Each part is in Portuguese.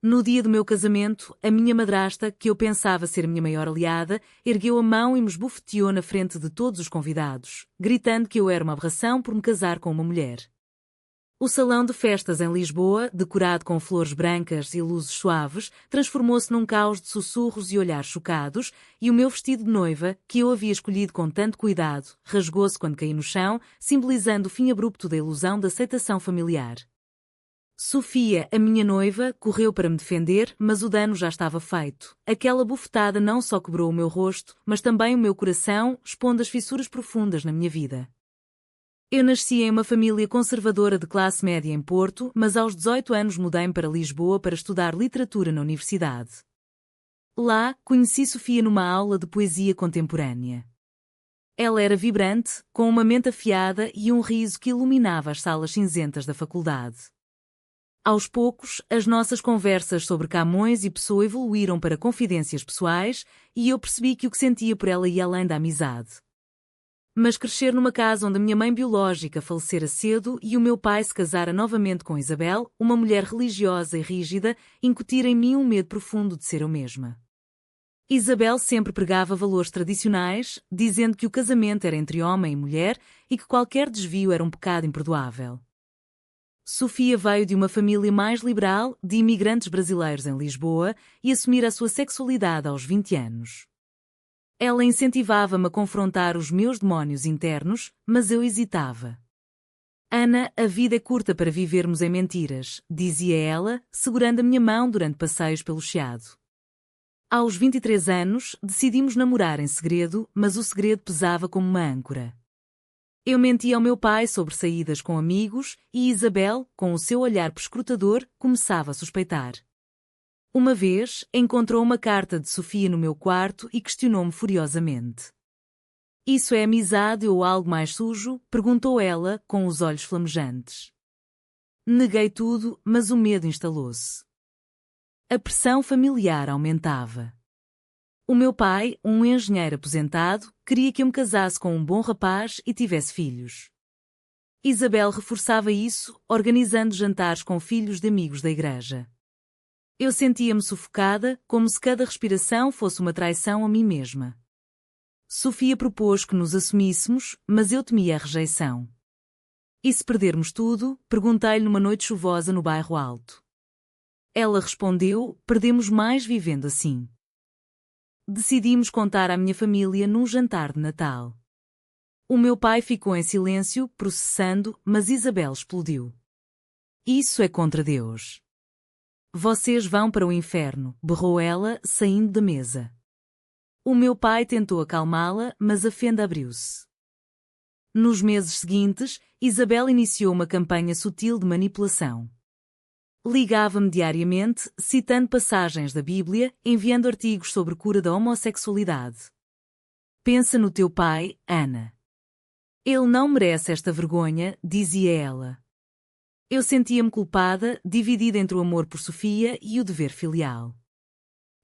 No dia do meu casamento, a minha madrasta, que eu pensava ser minha maior aliada, ergueu a mão e me esbofeteou na frente de todos os convidados, gritando que eu era uma aberração por me casar com uma mulher. O salão de festas em Lisboa, decorado com flores brancas e luzes suaves, transformou-se num caos de sussurros e olhares chocados, e o meu vestido de noiva, que eu havia escolhido com tanto cuidado, rasgou-se quando caí no chão, simbolizando o fim abrupto da ilusão da aceitação familiar. Sofia, a minha noiva, correu para me defender, mas o dano já estava feito. Aquela bufetada não só quebrou o meu rosto, mas também o meu coração, expondo as fissuras profundas na minha vida. Eu nasci em uma família conservadora de classe média em Porto, mas aos 18 anos mudei-me para Lisboa para estudar literatura na universidade. Lá, conheci Sofia numa aula de poesia contemporânea. Ela era vibrante, com uma mente afiada e um riso que iluminava as salas cinzentas da faculdade. Aos poucos, as nossas conversas sobre Camões e Pessoa evoluíram para confidências pessoais, e eu percebi que o que sentia por ela ia além da amizade. Mas crescer numa casa onde a minha mãe biológica falecera cedo e o meu pai se casara novamente com Isabel, uma mulher religiosa e rígida, incutira em mim um medo profundo de ser eu mesma. Isabel sempre pregava valores tradicionais, dizendo que o casamento era entre homem e mulher e que qualquer desvio era um pecado imperdoável. Sofia veio de uma família mais liberal, de imigrantes brasileiros em Lisboa, e assumira a sua sexualidade aos 20 anos. Ela incentivava-me a confrontar os meus demónios internos, mas eu hesitava. Ana, a vida é curta para vivermos em mentiras, dizia ela, segurando a minha mão durante passeios pelo Chiado. Aos 23 anos, decidimos namorar em segredo, mas o segredo pesava como uma âncora. Eu mentia ao meu pai sobre saídas com amigos e Isabel, com o seu olhar perscrutador, começava a suspeitar. Uma vez, encontrou uma carta de Sofia no meu quarto e questionou-me furiosamente. "Isso é amizade ou algo mais sujo?" perguntou ela, com os olhos flamejantes. Neguei tudo, mas o medo instalou-se. A pressão familiar aumentava. O meu pai, um engenheiro aposentado, queria que eu me casasse com um bom rapaz e tivesse filhos. Isabel reforçava isso, organizando jantares com filhos de amigos da igreja. Eu sentia-me sufocada, como se cada respiração fosse uma traição a mim mesma. Sofia propôs que nos assumíssemos, mas eu temia a rejeição. "E se perdermos tudo?" perguntei-lhe numa noite chuvosa no bairro Alto. Ela respondeu: "Perdemos mais vivendo assim." Decidimos contar à minha família num jantar de Natal. O meu pai ficou em silêncio, processando, mas Isabel explodiu. "Isso é contra Deus. Vocês vão para o inferno", berrou ela, saindo da mesa. O meu pai tentou acalmá-la, mas a fenda abriu-se. Nos meses seguintes, Isabel iniciou uma campanha sutil de manipulação. Ligava-me diariamente, citando passagens da Bíblia, enviando artigos sobre cura da homossexualidade. "Pensa no teu pai, Ana. Ele não merece esta vergonha", dizia ela. Eu sentia-me culpada, dividida entre o amor por Sofia e o dever filial.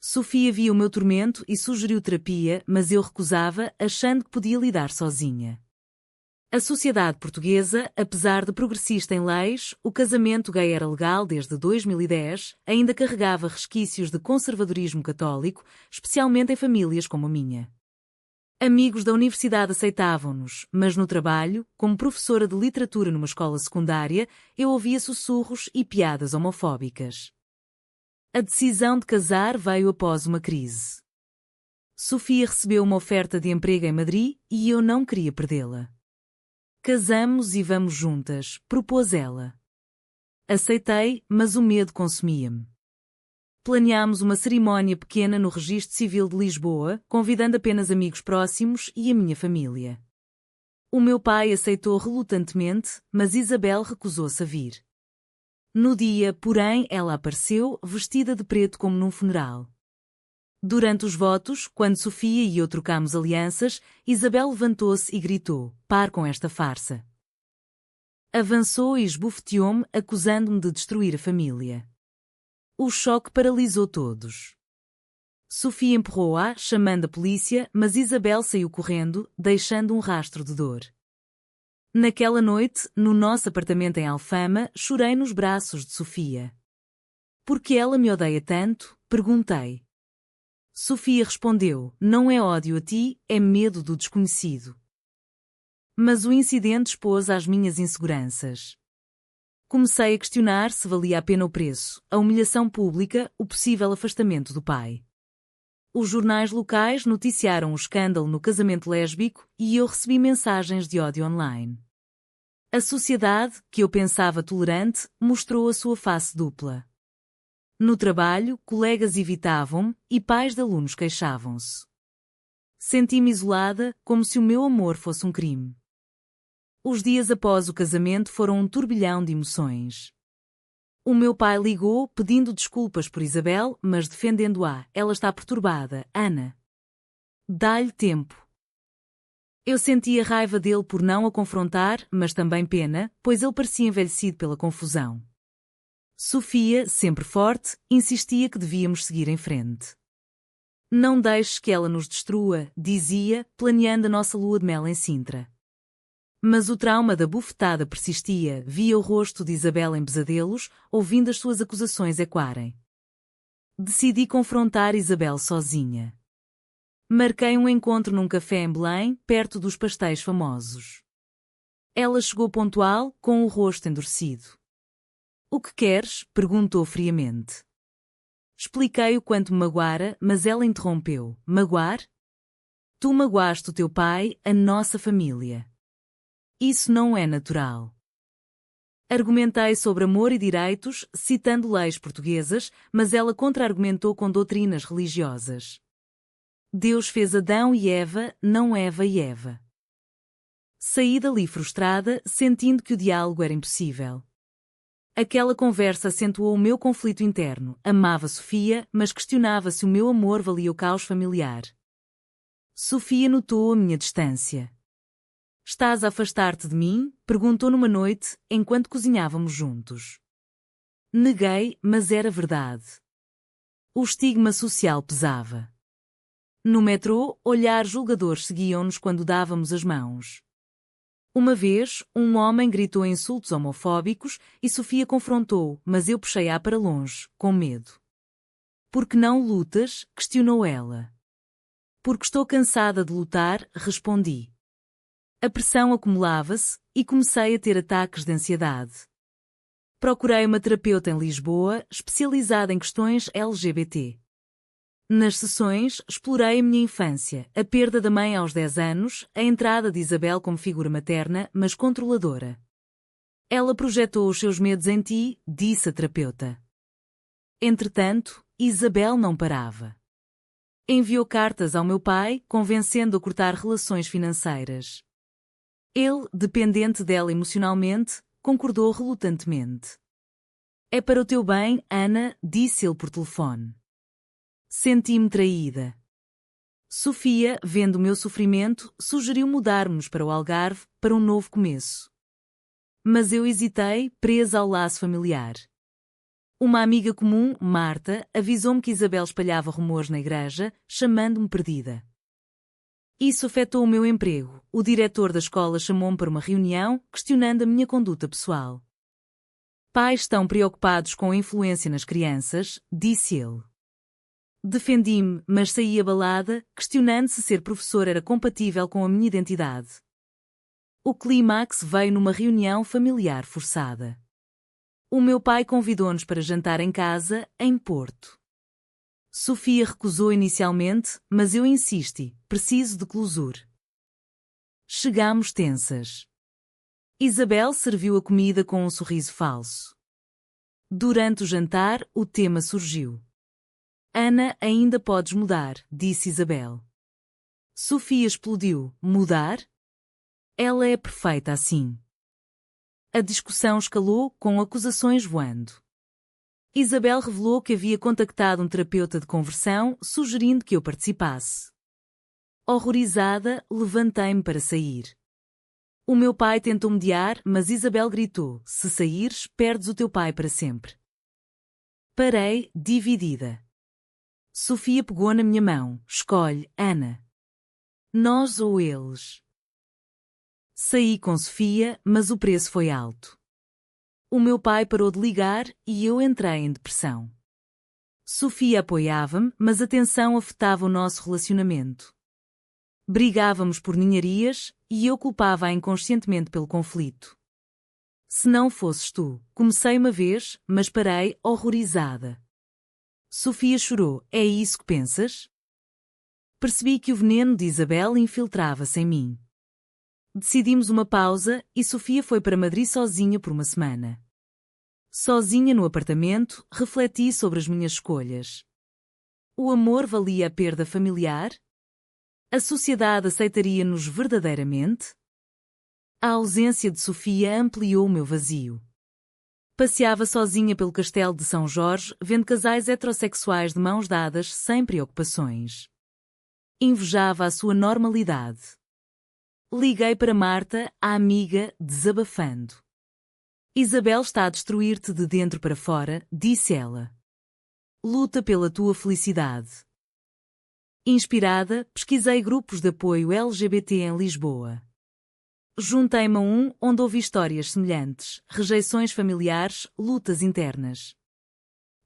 Sofia via o meu tormento e sugeriu terapia, mas eu recusava, achando que podia lidar sozinha. A sociedade portuguesa, apesar de progressista em leis, o casamento gay era legal desde 2010, ainda carregava resquícios de conservadorismo católico, especialmente em famílias como a minha. Amigos da universidade aceitavam-nos, mas no trabalho, como professora de literatura numa escola secundária, eu ouvia sussurros e piadas homofóbicas. A decisão de casar veio após uma crise. Sofia recebeu uma oferta de emprego em Madrid e eu não queria perdê-la. "Casamos e vamos juntas", propôs ela. Aceitei, mas o medo consumia-me. Planeámos uma cerimónia pequena no Registro Civil de Lisboa, convidando apenas amigos próximos e a minha família. O meu pai aceitou relutantemente, mas Isabel recusou-se a vir. No dia, porém, ela apareceu, vestida de preto como num funeral. Durante os votos, quando Sofia e eu trocámos alianças, Isabel levantou-se e gritou: "Pare com esta farsa." Avançou e esbofeteou-me, acusando-me de destruir a família. O choque paralisou todos. Sofia empurrou-a, chamando a polícia, mas Isabel saiu correndo, deixando um rastro de dor. Naquela noite, no nosso apartamento em Alfama, chorei nos braços de Sofia. Por que ela me odeia tanto? Perguntei. Sofia respondeu: não é ódio a ti, é medo do desconhecido. Mas o incidente expôs as minhas inseguranças. Comecei a questionar se valia a pena o preço, a humilhação pública, o possível afastamento do pai. Os jornais locais noticiaram o escândalo no casamento lésbico e eu recebi mensagens de ódio online. A sociedade, que eu pensava tolerante, mostrou a sua face dupla. No trabalho, colegas evitavam-me e pais de alunos queixavam-se. Senti-me isolada, como se o meu amor fosse um crime. Os dias após o casamento foram um turbilhão de emoções. O meu pai ligou pedindo desculpas por Isabel, mas defendendo-a. Ela está perturbada, Ana. Dá-lhe tempo. Eu sentia raiva dele por não a confrontar, mas também pena, pois ele parecia envelhecido pela confusão. Sofia, sempre forte, insistia que devíamos seguir em frente. Não deixes que ela nos destrua, dizia, planeando a nossa lua de mel em Sintra. Mas o trauma da bufetada persistia, via o rosto de Isabel em pesadelos, ouvindo as suas acusações ecoarem. Decidi confrontar Isabel sozinha. Marquei um encontro num café em Belém, perto dos pastéis famosos. Ela chegou pontual, com o rosto endurecido. O que queres? Perguntou friamente. Expliquei o quanto me magoara, mas ela interrompeu. Magoar? Tu magoaste o teu pai, a nossa família. Isso não é natural. Argumentei sobre amor e direitos, citando leis portuguesas, mas ela contra-argumentou com doutrinas religiosas. Deus fez Adão e Eva, não Eva e Eva. Saí dali frustrada, sentindo que o diálogo era impossível. Aquela conversa acentuou o meu conflito interno. Amava Sofia, mas questionava se o meu amor valia o caos familiar. Sofia notou a minha distância. Estás a afastar-te de mim? Perguntou numa noite, enquanto cozinhávamos juntos. Neguei, mas era verdade. O estigma social pesava. No metrô, olhares julgadores seguiam-nos quando dávamos as mãos. Uma vez, um homem gritou insultos homofóbicos e Sofia confrontou, mas eu puxei-a para longe, com medo. Por que não lutas? Questionou ela. Porque estou cansada de lutar, respondi. A pressão acumulava-se e comecei a ter ataques de ansiedade. Procurei uma terapeuta em Lisboa, especializada em questões LGBT. Nas sessões, explorei a minha infância, a perda da mãe aos 10 anos, a entrada de Isabel como figura materna, mas controladora. Ela projetou os seus medos em ti, disse a terapeuta. Entretanto, Isabel não parava. Enviou cartas ao meu pai, convencendo-o a cortar relações financeiras. Ele, dependente dela emocionalmente, concordou relutantemente. É para o teu bem, Ana, disse ele por telefone. Senti-me traída. Sofia, vendo o meu sofrimento, sugeriu mudarmos para o Algarve, para um novo começo. Mas eu hesitei, presa ao laço familiar. Uma amiga comum, Marta, avisou-me que Isabel espalhava rumores na igreja, chamando-me perdida. Isso afetou o meu emprego. O diretor da escola chamou-me para uma reunião, questionando a minha conduta pessoal. Pais estão preocupados com a influência nas crianças, disse ele. Defendi-me, mas saí abalada, questionando se ser professor era compatível com a minha identidade. O clímax veio numa reunião familiar forçada. O meu pai convidou-nos para jantar em casa, em Porto. Sofia recusou inicialmente, mas eu insisti, preciso de closure. Chegámos tensas. Isabel serviu a comida com um sorriso falso. Durante o jantar, o tema surgiu. Ana, ainda podes mudar, disse Isabel. Sofia explodiu. Mudar? Ela é perfeita assim. A discussão escalou, com acusações voando. Isabel revelou que havia contactado um terapeuta de conversão, sugerindo que eu participasse. Horrorizada, levantei-me para sair. O meu pai tentou mediar, mas Isabel gritou: se saíres, perdes o teu pai para sempre. Parei, dividida. Sofia pegou na minha mão. Escolhe, Ana. Nós ou eles. Saí com Sofia, mas o preço foi alto. O meu pai parou de ligar e eu entrei em depressão. Sofia apoiava-me, mas a tensão afetava o nosso relacionamento. Brigávamos por ninharias e eu culpava-a inconscientemente pelo conflito. Se não fosses tu, comecei uma vez, mas parei, horrorizada. Sofia chorou. É isso que pensas? Percebi que o veneno de Isabel infiltrava-se em mim. Decidimos uma pausa e Sofia foi para Madrid sozinha por uma semana. Sozinha no apartamento, refleti sobre as minhas escolhas. O amor valia a perda familiar? A sociedade aceitaria-nos verdadeiramente? A ausência de Sofia ampliou o meu vazio. Passeava sozinha pelo castelo de São Jorge, vendo casais heterossexuais de mãos dadas sem preocupações. Invejava a sua normalidade. Liguei para Marta, a amiga, desabafando. Isabel está a destruir-te de dentro para fora, disse ela. Luta pela tua felicidade. Inspirada, pesquisei grupos de apoio LGBT em Lisboa. Juntei-me a um onde ouvi histórias semelhantes, rejeições familiares, lutas internas.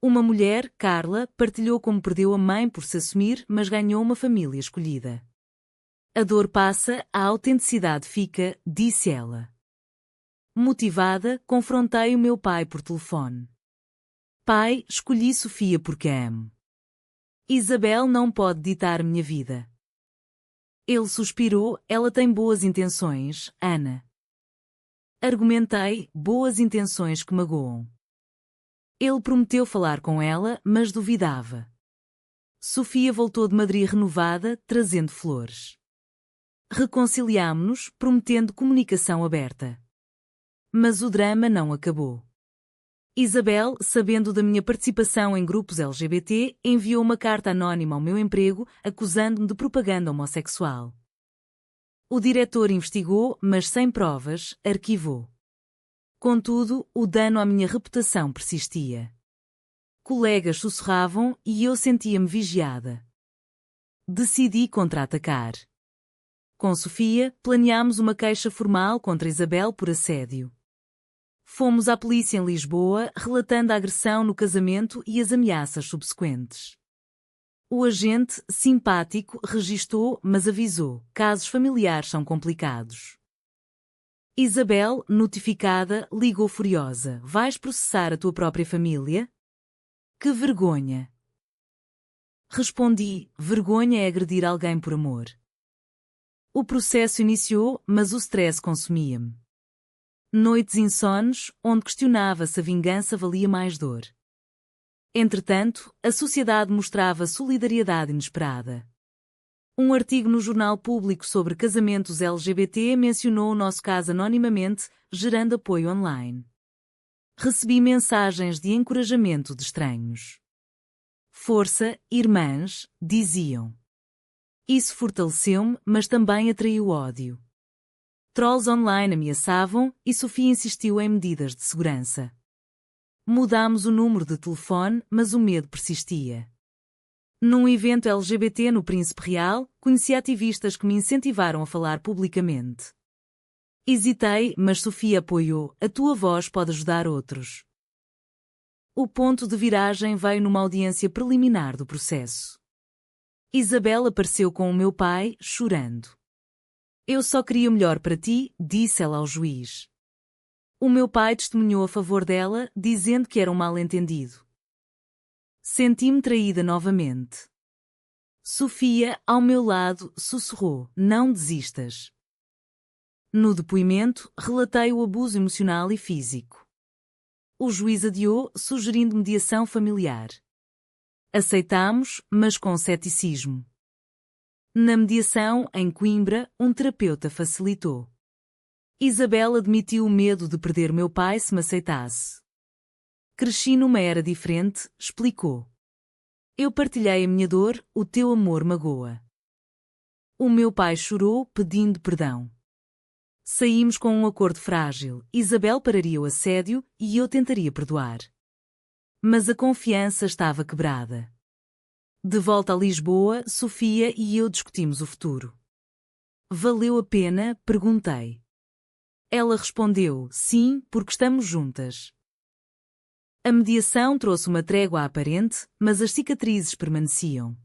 Uma mulher, Carla, partilhou como perdeu a mãe por se assumir, mas ganhou uma família escolhida. A dor passa, a autenticidade fica, disse ela. Motivada, confrontei o meu pai por telefone. Pai, escolhi Sofia porque a amo. Isabel não pode ditar minha vida. Ele suspirou, ela tem boas intenções, Ana. Argumentei, boas intenções que magoam. Ele prometeu falar com ela, mas duvidava. Sofia voltou de Madrid renovada, trazendo flores. Reconciliámo-nos, prometendo comunicação aberta. Mas o drama não acabou. Isabel, sabendo da minha participação em grupos LGBT, enviou uma carta anónima ao meu emprego, acusando-me de propaganda homossexual. O diretor investigou, mas sem provas, arquivou. Contudo, o dano à minha reputação persistia. Colegas sussurravam e eu sentia-me vigiada. Decidi contra-atacar. Com Sofia, planeámos uma queixa formal contra Isabel por assédio. Fomos à polícia em Lisboa, relatando a agressão no casamento e as ameaças subsequentes. O agente, simpático, registou, mas avisou: casos familiares são complicados. Isabel, notificada, ligou furiosa: vais processar a tua própria família? Que vergonha! Respondi: vergonha é agredir alguém por amor. O processo iniciou, mas o stress consumia-me. Noites insones, onde questionava se a vingança valia mais dor. Entretanto, a sociedade mostrava solidariedade inesperada. Um artigo no Jornal Público sobre casamentos LGBT mencionou o nosso caso anonimamente, gerando apoio online. Recebi mensagens de encorajamento de estranhos. Força, irmãs, diziam. Isso fortaleceu-me, mas também atraiu ódio. Trolls online ameaçavam e Sofia insistiu em medidas de segurança. Mudámos o número de telefone, mas o medo persistia. Num evento LGBT no Príncipe Real, conheci ativistas que me incentivaram a falar publicamente. Hesitei, mas Sofia apoiou: a tua voz pode ajudar outros. O ponto de viragem veio numa audiência preliminar do processo. Isabel apareceu com o meu pai, chorando. Eu só queria o melhor para ti, disse ela ao juiz. O meu pai testemunhou a favor dela, dizendo que era um mal-entendido. Senti-me traída novamente. Sofia, ao meu lado, sussurrou: não desistas. No depoimento, relatei o abuso emocional e físico. O juiz adiou, sugerindo mediação familiar. Aceitámos, mas com ceticismo. Na mediação, em Coimbra, um terapeuta facilitou. Isabel admitiu o medo de perder meu pai se me aceitasse. Cresci numa era diferente, explicou. Eu partilhei a minha dor, o teu amor magoa. O meu pai chorou, pedindo perdão. Saímos com um acordo frágil: Isabel pararia o assédio e eu tentaria perdoar. Mas a confiança estava quebrada. De volta a Lisboa, Sofia e eu discutimos o futuro. Valeu a pena? Perguntei. Ela respondeu: sim, porque estamos juntas. A mediação trouxe uma trégua aparente, mas as cicatrizes permaneciam.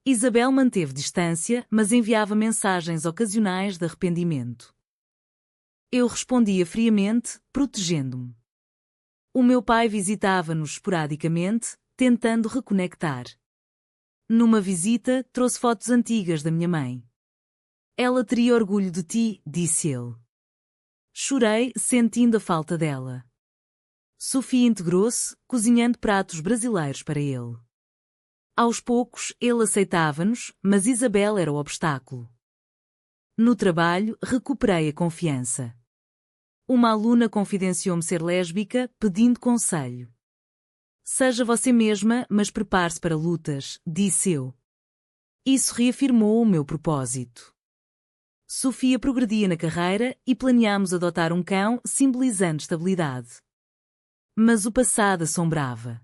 Isabel manteve distância, mas enviava mensagens ocasionais de arrependimento. Eu respondia friamente, protegendo-me. O meu pai visitava-nos esporadicamente, tentando reconectar. Numa visita, trouxe fotos antigas da minha mãe. Ela teria orgulho de ti, disse ele. Chorei, sentindo a falta dela. Sofia integrou-se, cozinhando pratos brasileiros para ele. Aos poucos, ele aceitava-nos, mas Isabel era o obstáculo. No trabalho, recuperei a confiança. Uma aluna confidenciou-me ser lésbica, pedindo conselho. Seja você mesma, mas prepare-se para lutas, disse eu. Isso reafirmou o meu propósito. Sofia progredia na carreira e planeámos adotar um cão, simbolizando estabilidade. Mas o passado assombrava.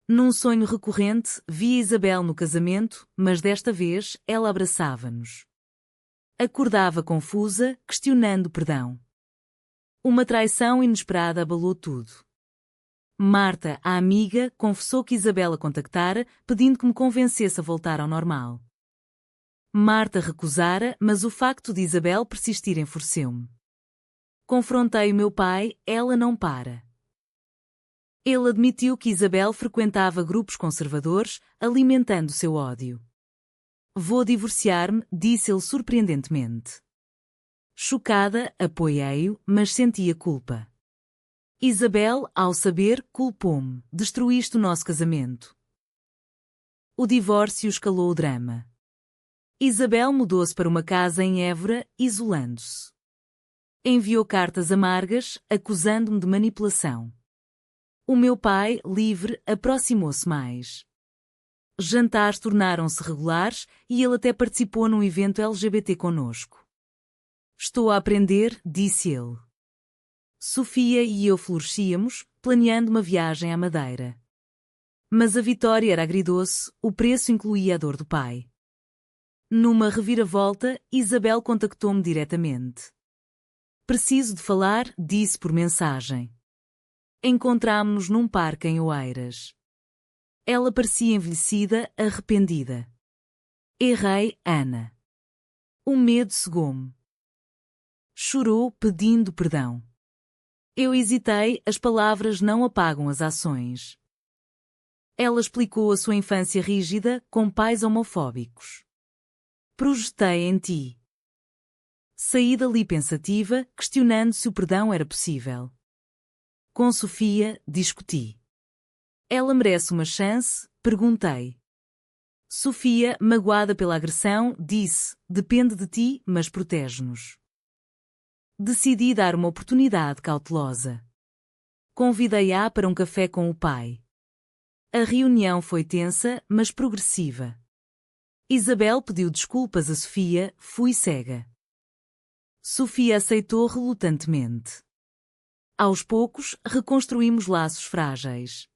Num sonho recorrente, via Isabel no casamento, mas desta vez ela abraçava-nos. Acordava confusa, questionando perdão. Uma traição inesperada abalou tudo. Marta, a amiga, confessou que Isabel a contactara, pedindo que me convencesse a voltar ao normal. Marta recusara, mas o facto de Isabel persistir enfureceu-me. Confrontei o meu pai, ela não para. Ele admitiu que Isabel frequentava grupos conservadores, alimentando seu ódio. Vou divorciar-me, disse ele surpreendentemente. Chocada, apoiei-o, mas sentia culpa. Isabel, ao saber, culpou-me. Destruíste o nosso casamento. O divórcio escalou o drama. Isabel mudou-se para uma casa em Évora, isolando-se. Enviou cartas amargas, acusando-me de manipulação. O meu pai, livre, aproximou-se mais. Jantares tornaram-se regulares e ele até participou num evento LGBT conosco. Estou a aprender, disse ele. Sofia e eu florescíamos, planeando uma viagem à Madeira. Mas a vitória era agridoce, o preço incluía a dor do pai. Numa reviravolta, Isabel contactou-me diretamente. Preciso de falar, disse por mensagem. Encontrámo-nos num parque em Oeiras. Ela parecia envelhecida, arrependida. Errei, Ana. O medo cegou-me. Chorou, pedindo perdão. Eu hesitei, as palavras não apagam as ações. Ela explicou a sua infância rígida, com pais homofóbicos. Projetei em ti. Saí dali pensativa, questionando se o perdão era possível. Com Sofia, discuti. Ela merece uma chance? Perguntei. Sofia, magoada pela agressão, disse: depende de ti, mas protege-nos. Decidi dar uma oportunidade cautelosa. Convidei-a para um café com o pai. A reunião foi tensa, mas progressiva. Isabel pediu desculpas a Sofia, fui cega. Sofia aceitou relutantemente. Aos poucos, reconstruímos laços frágeis.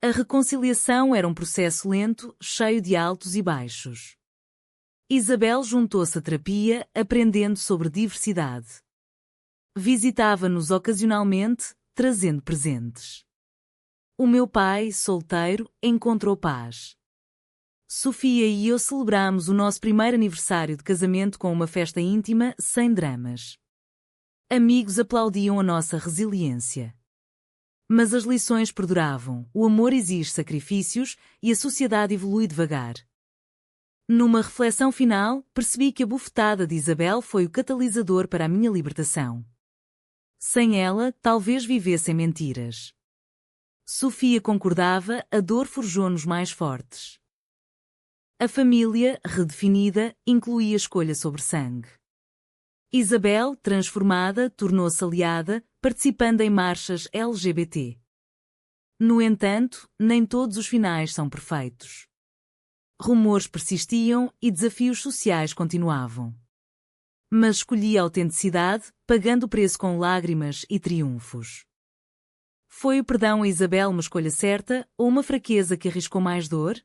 A reconciliação era um processo lento, cheio de altos e baixos. Isabel juntou-se à terapia, aprendendo sobre diversidade. Visitava-nos ocasionalmente, trazendo presentes. O meu pai, solteiro, encontrou paz. Sofia e eu celebramos o nosso primeiro aniversário de casamento com uma festa íntima, sem dramas. Amigos aplaudiam a nossa resiliência. Mas as lições perduravam, o amor exige sacrifícios e a sociedade evolui devagar. Numa reflexão final, percebi que a bufetada de Isabel foi o catalisador para a minha libertação. Sem ela, talvez vivesse em mentiras. Sofia concordava, a dor forjou-nos mais fortes. A família, redefinida, incluía escolha sobre sangue. Isabel, transformada, tornou-se aliada, participando em marchas LGBT. No entanto, nem todos os finais são perfeitos. Rumores persistiam e desafios sociais continuavam. Mas escolhi a autenticidade, pagando o preço com lágrimas e triunfos. Foi o perdão a Isabel uma escolha certa ou uma fraqueza que arriscou mais dor?